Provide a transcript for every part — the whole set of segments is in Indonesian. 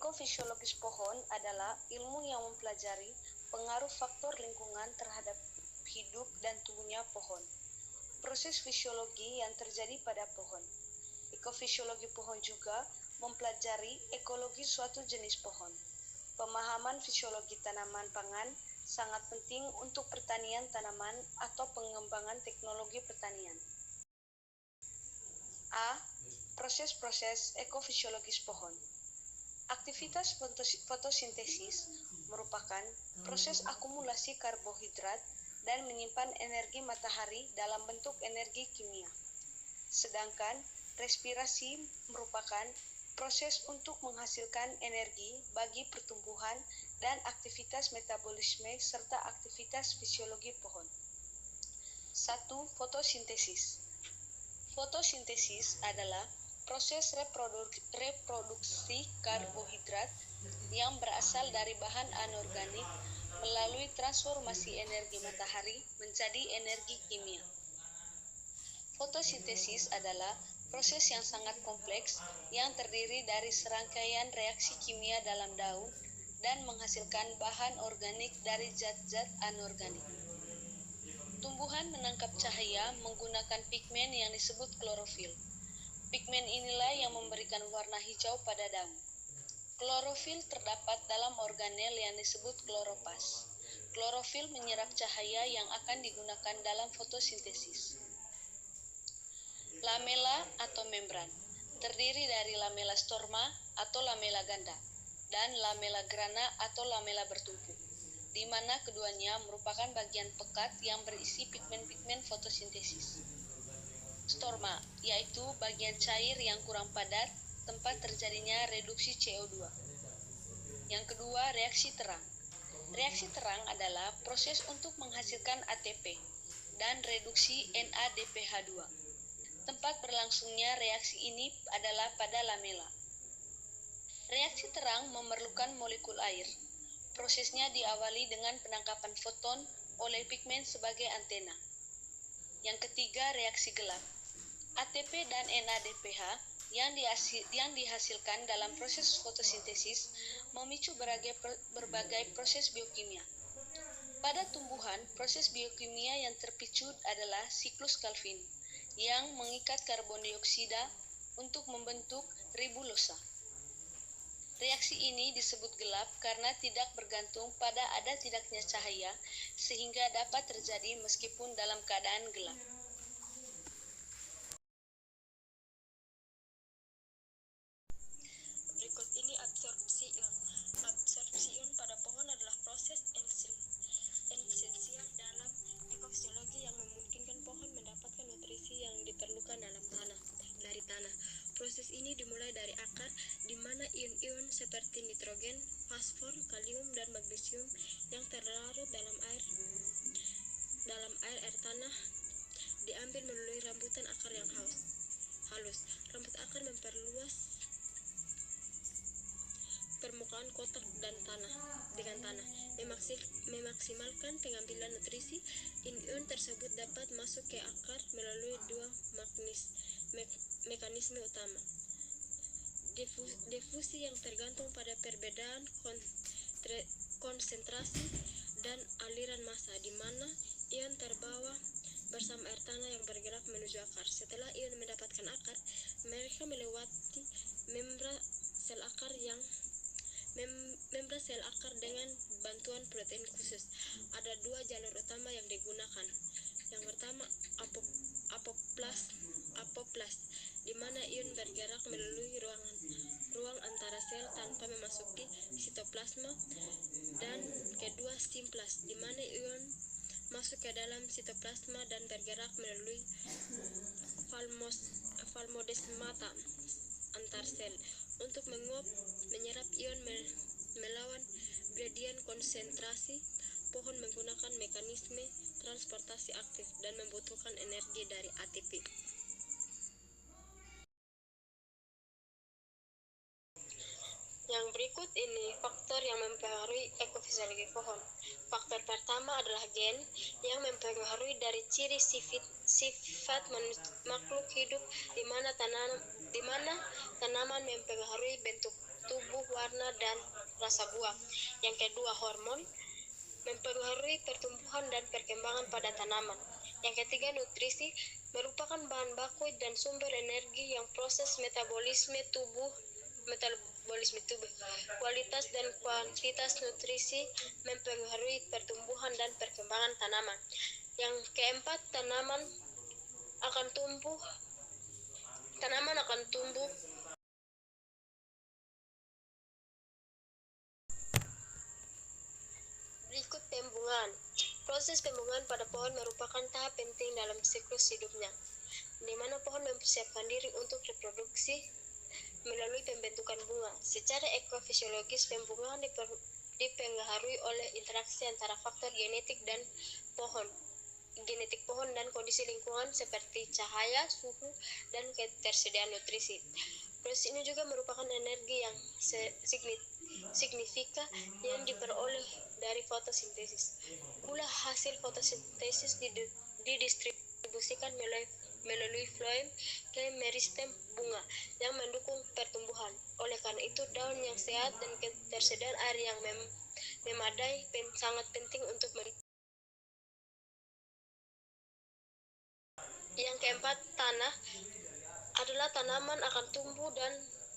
Ekofisiologis pohon adalah ilmu yang mempelajari pengaruh faktor lingkungan terhadap hidup dan tumbuhnya pohon. Proses fisiologi yang terjadi pada pohon. Ekofisiologi pohon juga mempelajari ekologi suatu jenis pohon. Pemahaman fisiologi tanaman pangan sangat penting untuk pertanian tanaman atau pengembangan teknologi pertanian. A. Proses-proses ekofisiologis pohon. Aktivitas fotosintesis merupakan proses akumulasi karbohidrat dan menyimpan energi matahari dalam bentuk energi kimia. Sedangkan respirasi merupakan proses untuk menghasilkan energi bagi pertumbuhan dan aktivitas metabolisme serta aktivitas fisiologi pohon. 1. Fotosintesis. Fotosintesis adalah proses reproduksi karbohidrat yang berasal dari bahan anorganik melalui transformasi energi matahari menjadi energi kimia. Fotosintesis adalah proses yang sangat kompleks yang terdiri dari serangkaian reaksi kimia dalam daun dan menghasilkan bahan organik dari zat-zat anorganik. Tumbuhan menangkap cahaya menggunakan pigmen yang disebut klorofil. Pigmen inilah yang memberikan warna hijau pada daun. Klorofil terdapat dalam organel yang disebut kloropas. Klorofil menyerap cahaya yang akan digunakan dalam fotosintesis. Lamela atau membran terdiri dari lamela storma atau lamela ganda dan lamela grana atau lamela bertumpu, di mana keduanya merupakan bagian pekat yang berisi pigmen-pigmen fotosintesis. Storma, yaitu bagian cair yang kurang padat, tempat terjadinya reduksi CO2. Yang kedua, reaksi terang. Reaksi terang adalah proses untuk menghasilkan ATP dan reduksi NADPH2. Tempat berlangsungnya reaksi ini adalah pada lamela. Reaksi terang memerlukan molekul air. Prosesnya diawali dengan penangkapan foton oleh pigmen sebagai antena. Yang ketiga, reaksi gelap. ATP dan NADPH yang dihasilkan dalam proses fotosintesis memicu berbagai proses biokimia. Pada tumbuhan, proses biokimia yang terpicu adalah siklus Calvin yang mengikat karbon dioksida untuk membentuk ribulosa. Reaksi ini disebut gelap karena tidak bergantung pada ada tidaknya cahaya, sehingga dapat terjadi meskipun dalam keadaan gelap. Berikut ini absorpsi ion. Absorpsi ion pada pohon adalah proses esensial dalam ekofisiologi yang memungkinkan pohon mendapatkan nutrisi yang diperlukan dari tanah. Proses ini dimulai dari akar, di mana ion-ion seperti nitrogen, fosfor, kalium, dan magnesium yang terlarut dalam air tanah diambil melalui rambutan akar yang halus. Rambut akar memperluas permukaan kotak dengan tanah, memaksimalkan pengambilan nutrisi. Ion tersebut dapat masuk ke akar melalui dua mekanisme utama. Difusi yang tergantung pada perbedaan konsentrasi dan aliran massa, di mana ion terbawa bersama air tanah yang bergerak menuju akar. Setelah ion mendapatkan akar, mereka melewati membran sel akar dengan bantuan protein khusus. Ada dua jalur utama yang digunakan. Yang pertama, apoplas, di mana ion bergerak melalui ruang antara sel tanpa memasuki sitoplasma, dan kedua, simplas, di mana ion masuk ke dalam sitoplasma dan bergerak melalui plasmodesmata antar sel. Untuk menyerap ion melawan gradien konsentrasi, pohon menggunakan mekanisme transportasi aktif dan membutuhkan energi dari ATP. Yang berikut ini faktor yang mempengaruhi ekofisiologi pohon. Faktor pertama adalah gen yang mempengaruhi dari ciri sifat makhluk hidup, di mana tanaman mempengaruhi bentuk tubuh, warna, dan rasa buah. Yang kedua, hormon mempengaruhi pertumbuhan dan perkembangan pada tanaman. Yang ketiga, nutrisi merupakan bahan baku dan sumber energi yang proses metabolisme tubuh. Kualitas dan kuantitas nutrisi mempengaruhi pertumbuhan dan perkembangan tanaman. Yang keempat, tanaman akan tumbuh Berikut pembungaan. Proses pembungaan pada pohon merupakan tahap penting dalam siklus hidupnya, di mana pohon mempersiapkan diri untuk reproduksi melalui pembentukan bunga. Secara ekofisiologis, pembungaan dipengaruhi oleh interaksi antara faktor genetik pohon dan kondisi lingkungan seperti cahaya, suhu, dan ketersediaan nutrisi. Proses ini juga merupakan energi yang signifikan yang diperoleh dari fotosintesis. Gula hasil fotosintesis didistribusikan melalui floem ke meristem bunga yang mendukung pertumbuhan. Oleh karena itu, daun yang sehat dan ketersediaan air yang memadai sangat penting untuk Yang keempat, tanah adalah tanaman akan tumbuh dan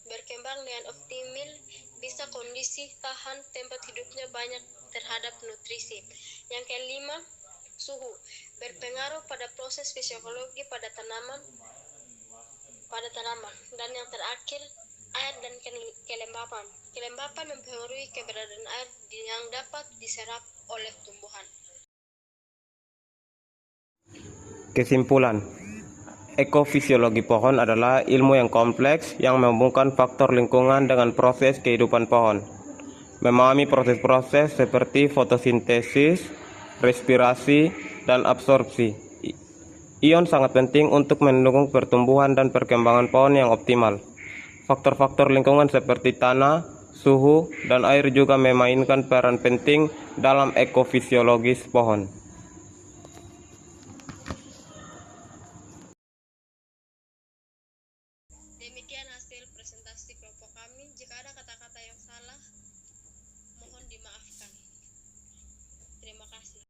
berkembang dengan optimal bisa kondisi tahan tempat hidupnya banyak terhadap nutrisi. Yang kelima, suhu berpengaruh pada proses fisiologi pada tanaman. Dan yang terakhir, air dan kelembapan. Kelembapan mempengaruhi keberadaan air yang dapat diserap oleh tumbuhan. Kesimpulan, ekofisiologi pohon adalah ilmu yang kompleks yang menghubungkan faktor lingkungan dengan proses kehidupan pohon. Memahami proses-proses seperti fotosintesis, respirasi, dan absorpsi ion sangat penting untuk mendukung pertumbuhan dan perkembangan pohon yang optimal. Faktor-faktor lingkungan seperti tanah, suhu, dan air juga memainkan peran penting dalam ekofisiologis pohon. Demikian hasil presentasi kelompok kami. Jika ada kata-kata yang salah, mohon dimaafkan. Terima kasih.